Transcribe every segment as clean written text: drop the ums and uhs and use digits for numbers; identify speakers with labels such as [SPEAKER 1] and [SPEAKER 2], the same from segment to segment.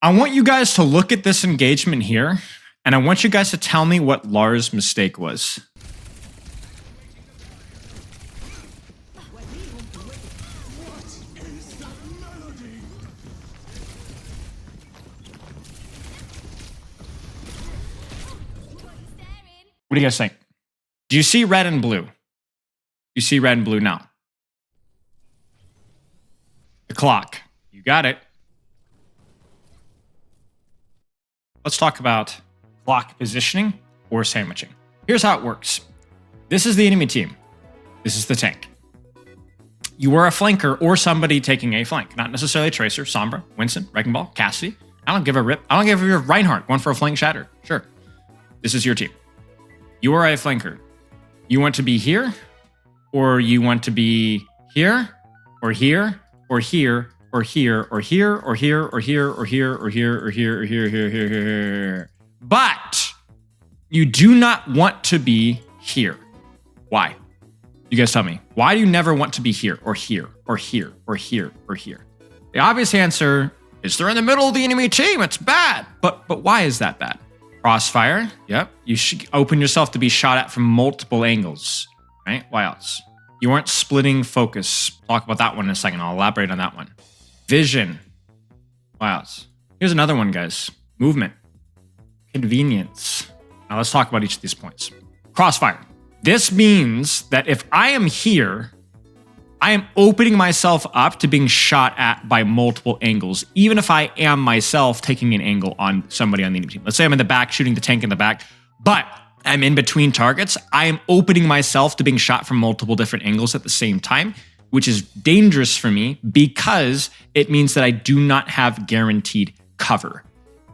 [SPEAKER 1] I want you guys to look at this engagement here, and I want you guys to tell me what Lars' mistake was. What do you guys think? Do you see red and blue? You see red and blue now. The clock. You got it. Let's talk about clock positioning or sandwiching. Here's how it works. This is the enemy team. This is the tank. You are a flanker or somebody taking a flank. Not necessarily Tracer, Sombra, Winston, Wrecking Ball, Cassidy. I don't give a rip. I don't give a Reinhardt going for a flank shatter. Sure. This is your team. You are a flanker. You want to be here, or you want to be here, or here, or here, or here, or here, or here, or here, or here, or here, or here, or here, here. But you do not want to be here. Why? You guys tell me. Why do you never want to be here, or here, or here, or here, or here? The obvious answer is they're in the middle of the enemy team. It's bad. But why is that bad? Crossfire, yep. You should open yourself to be shot at from multiple angles, right? Why else? You aren't splitting focus. Talk about that one in a second. I'll elaborate on that one. Vision. Why else? Here's another one, guys. Movement. Convenience. Now let's talk about each of these points. Crossfire. This means that if I am here, I am opening myself up to being shot at by multiple angles, even if I am myself taking an angle on somebody on the enemy team. Let's say I'm in the back shooting the tank in the back, but I'm in between targets. I am opening myself to being shot from multiple different angles at the same time, which is dangerous for me because it means that I do not have guaranteed cover.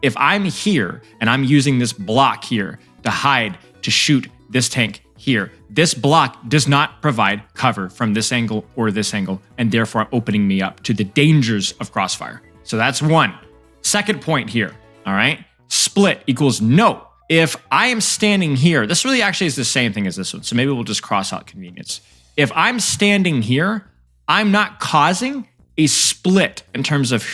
[SPEAKER 1] If I'm here and I'm using this block here to hide, to shoot this tank here, this block does not provide cover from this angle or this angle, and therefore opening me up to the dangers of crossfire. So that's one. Second point here, all right? Split equals no. If I am standing here, this really actually is the same thing as this one, so maybe we'll just cross out convenience. If I'm standing here, I'm not causing a split in terms of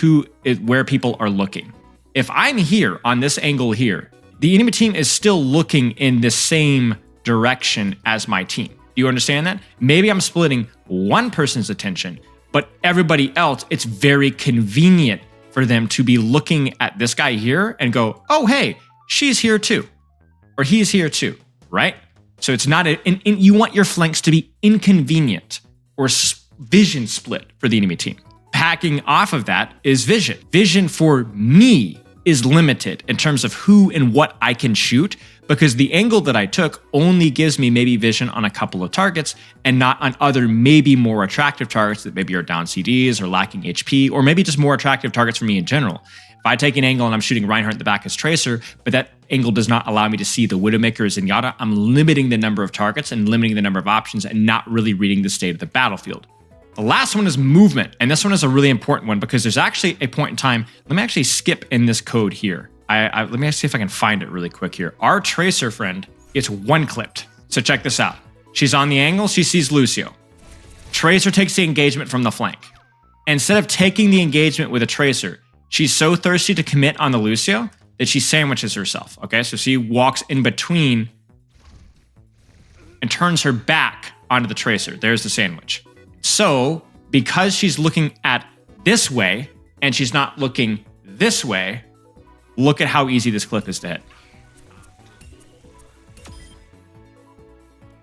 [SPEAKER 1] where people are looking. If I'm here on this angle here, the enemy team is still looking in the same direction as my team. Do you understand that? Maybe I'm splitting one person's attention, but everybody else, it's very convenient for them to be looking at this guy here and go, oh, hey, she's here too, or he's here too, right? So it's not, you want your flanks to be inconvenient or vision split for the enemy team. Packing off of that is vision. Vision for me is limited in terms of who and what I can shoot, because the angle that I took only gives me maybe vision on a couple of targets and not on other maybe more attractive targets that maybe are down CDs or lacking HP, or maybe just more attractive targets for me in general. If I take an angle and I'm shooting Reinhardt in the back as Tracer, but that angle does not allow me to see the Widowmaker or Zenyatta, I'm limiting the number of targets and limiting the number of options and not really reading the state of the battlefield. The last one is movement, and this one is a really important one because there's actually a point in time. Let me actually skip in this code here. Let me see if I can find it really quick here. Our Tracer friend gets one clipped. So check this out. She's on the angle. She sees Lucio. Tracer takes the engagement from the flank. Instead of taking the engagement with a Tracer, she's so thirsty to commit on the Lucio that she sandwiches herself. Okay, so she walks in between and turns her back onto the Tracer. There's the sandwich. So because she's looking at this way and she's not looking this way, look at how easy this clip is to hit.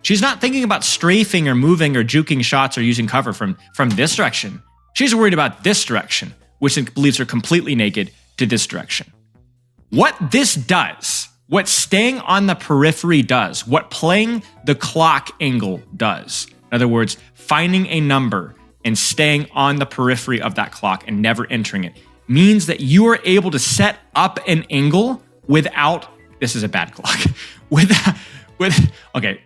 [SPEAKER 1] She's not thinking about strafing or moving or juking shots or using cover from this direction. She's worried about this direction, which leaves her completely naked to this direction. What this does, what staying on the periphery does, what playing the clock angle does, in other words, finding a number and staying on the periphery of that clock and never entering it, means that you are able to set up an angle without, this is a bad clock,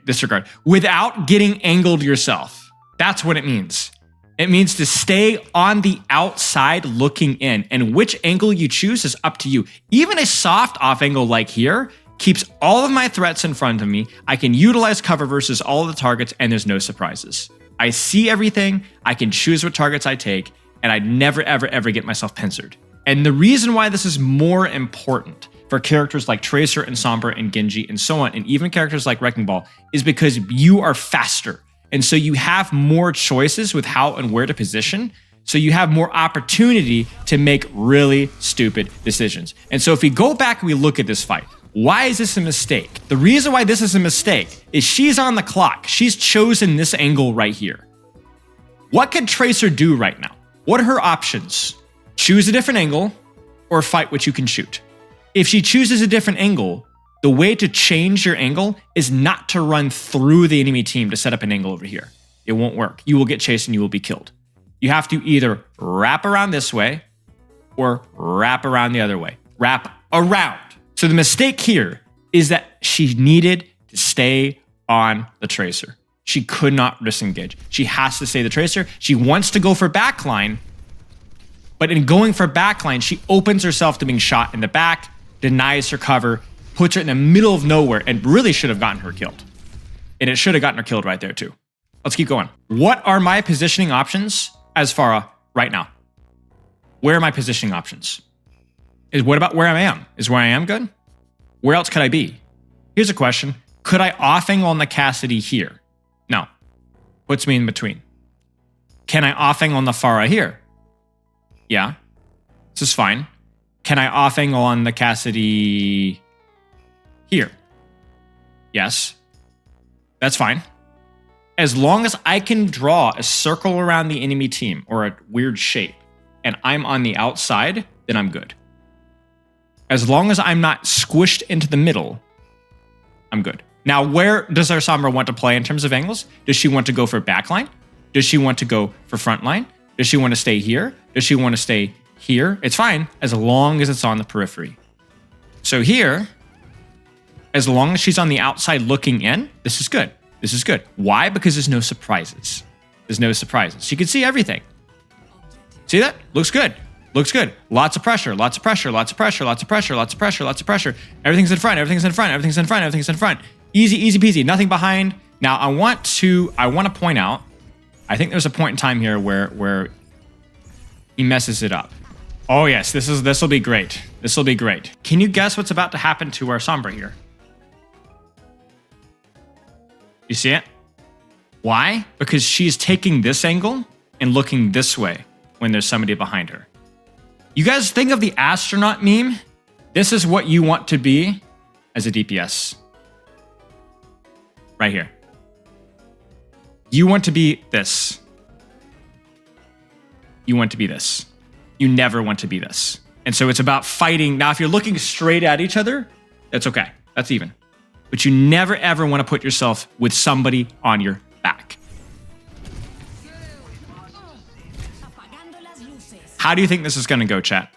[SPEAKER 1] disregard, without getting angled yourself. That's what it means. It means to stay on the outside looking in, and which angle you choose is up to you. Even a soft off angle like here keeps all of my threats in front of me. I can utilize cover versus all of the targets, and there's no surprises. I see everything, I can choose what targets I take, and I never, ever, ever get myself pincered. And the reason why this is more important for characters like Tracer and Sombra and Genji and so on, and even characters like Wrecking Ball, is because you are faster. And so you have more choices with how and where to position. So you have more opportunity to make really stupid decisions. And so if we go back and we look at this fight, why is this a mistake? The reason why this is a mistake is she's on the clock. She's chosen this angle right here. What could Tracer do right now? What are her options? Choose a different angle or fight what you can shoot. If she chooses a different angle, the way to change your angle is not to run through the enemy team to set up an angle over here. It won't work. You will get chased and you will be killed. You have to either wrap around this way or wrap around the other way. Wrap around. So the mistake here is that she needed to stay on the Tracer. She could not disengage. She has to stay the Tracer. She wants to go for backline, but in going for backline, she opens herself to being shot in the back, denies her cover, puts her in the middle of nowhere, and really should have gotten her killed. And it should have gotten her killed right there too. Let's keep going. What are my positioning options as Pharah right now? Where are my positioning options? What about where I am? Is where I am good? Where else could I be? Here's a question. Could I off-angle on the Cassidy here? No. Puts me in between. Can I off-angle on the Pharah here? Yeah. This is fine. Can I off-angle on the Cassidy here? Yes. That's fine. As long as I can draw a circle around the enemy team or a weird shape and I'm on the outside, then I'm good. As long as I'm not squished into the middle, I'm good. Now, where does our Sombra want to play in terms of angles? Does she want to go for backline? Does she want to go for frontline? Does she want to stay here? Does she want to stay here? It's fine as long as it's on the periphery. So here, as long as she's on the outside looking in, this is good. This is good. Why? Because there's no surprises. There's no surprises. She can see everything. See that? Looks good. Looks good. Lots of pressure, lots of pressure, lots of pressure, lots of pressure, lots of pressure, lots of pressure. Everything's in front, everything's in front, everything's in front, everything's in front. Easy, easy peasy, nothing behind. Now I want to point out, I think there's a point in time here where he messes it up. Oh yes, this will be great. This will be great. Can you guess what's about to happen to our Sombra here? You see it? Why? Because she's taking this angle and looking this way when there's somebody behind her. You guys think of the astronaut meme? This is what you want to be as a DPS. Right here. You want to be this. You want to be this. You never want to be this. And so it's about fighting. Now, if you're looking straight at each other, that's okay. That's even. But you never, ever want to put yourself with somebody on your back. How do you think this is going to go, chat?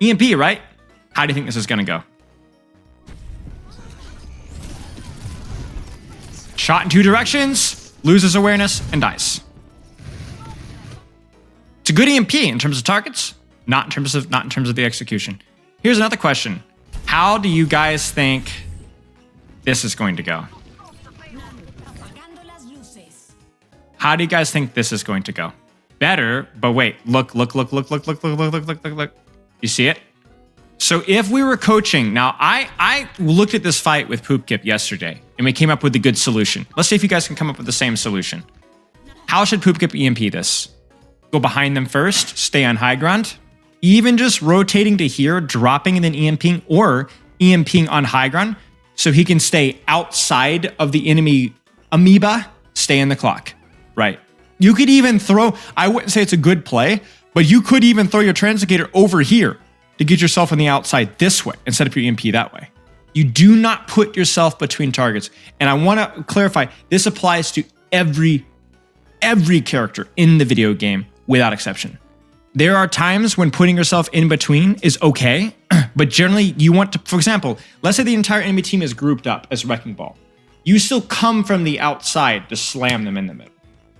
[SPEAKER 1] EMP, right? How do you think this is going to go? Shot in two directions, loses awareness, and dies. It's a good EMP in terms of targets, not in terms of the execution. Here's another question. How do you guys think this is going to go? How do you guys think this is going to go? Better, but wait, look. You see it? So if we were coaching, now I looked at this fight with Poopkip yesterday and we came up with a good solution. Let's see if you guys can come up with the same solution. How should Poopkip EMP this? Go behind them first, stay on high ground. Even just rotating to here, dropping and then EMPing, or EMPing on high ground so he can stay outside of the enemy amoeba, stay in the clock, right? You could even throw, I wouldn't say it's a good play, but you could even throw your Translocator over here to get yourself on the outside this way and set up your EMP that way. You do not put yourself between targets. And I want to clarify, this applies to every character in the video game without exception. There are times when putting yourself in between is okay, but generally you want to, for example, let's say the entire enemy team is grouped up as Wrecking Ball. You still come from the outside to slam them in the middle.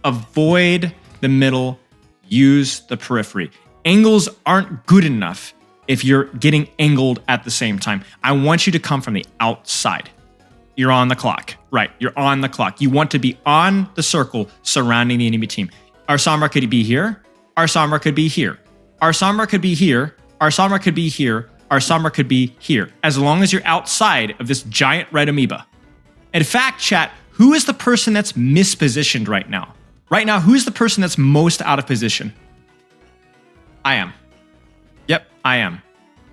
[SPEAKER 1] Avoid the middle, use the periphery. Angles aren't good enough if you're getting angled at the same time. I want you to come from the outside. You're on the clock, right? You're on the clock. You want to be on the circle surrounding the enemy team. Our Sombra could be here. Our Sombra could be here. Our Sombra could be here. our Sombra could be here, our Sombra could be here, as long as you're outside of this giant red amoeba. In fact, chat, who is the person that's mispositioned right now? Right now, who's the person that's most out of position? I am. Yep, I am.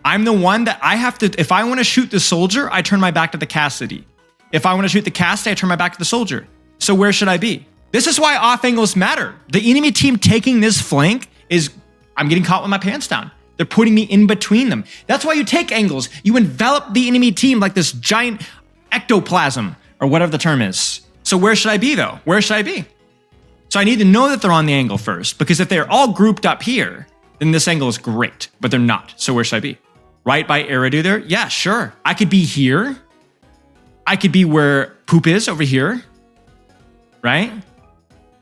[SPEAKER 1] I'm the one that I have to, if I want to shoot the soldier, I turn my back to the Cassidy. If I want to shoot the Cassidy, I turn my back to the soldier. So where should I be? This is why off angles matter. The enemy team taking this flank is, I'm getting caught with my pants down. They're putting me in between them. That's why you take angles. You envelop the enemy team like this giant ectoplasm, or whatever the term is. So where should I be though? Where should I be? So I need to know that they're on the angle first, because if they're all grouped up here, then this angle is great, but they're not. So where should I be? Right by Eridu there? Yeah, sure. I could be here. I could be where Poop is over here. Right?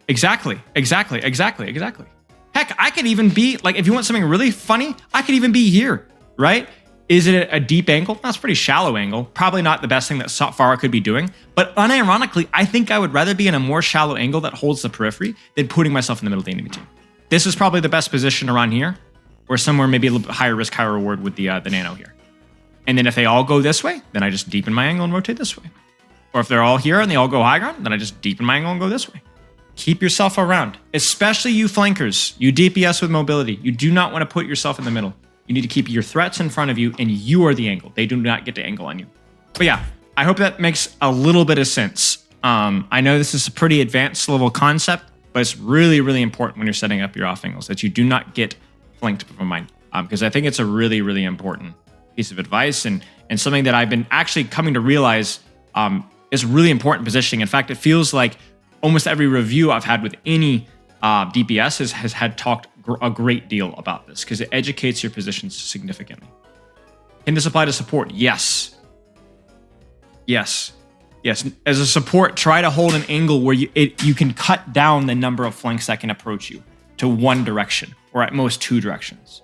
[SPEAKER 1] Exactly. Heck, I could even be, like, if you want something really funny, I could even be here, right? Is it a deep angle? That's a pretty shallow angle. Probably not the best thing that Farah could be doing. But unironically, I think I would rather be in a more shallow angle that holds the periphery than putting myself in the middle of the enemy team. This is probably the best position around here, or somewhere maybe a little bit higher risk, higher reward with the nano here. And then if they all go this way, then I just deepen my angle and rotate this way. Or if they're all here and they all go high ground, then I just deepen my angle and go this way. Keep yourself around, especially you flankers, you DPS with mobility. You do not want to put yourself in the middle. You need to keep your threats in front of you, and you are the angle. They do not get to angle on you. But yeah, I hope that makes a little bit of sense. I know this is a pretty advanced level concept, but it's really, really important when you're setting up your off angles that you do not get flanked from mine. Because I think it's a really, really important piece of advice and something that I've been actually coming to realize is really important positioning. In fact, it feels like almost every review I've had with any DPS has had talked a great deal about this because it educates your positions significantly. Can this apply to support? Yes. As a support, try to hold an angle where you can cut down the number of flanks that can approach you to one direction or at most two directions.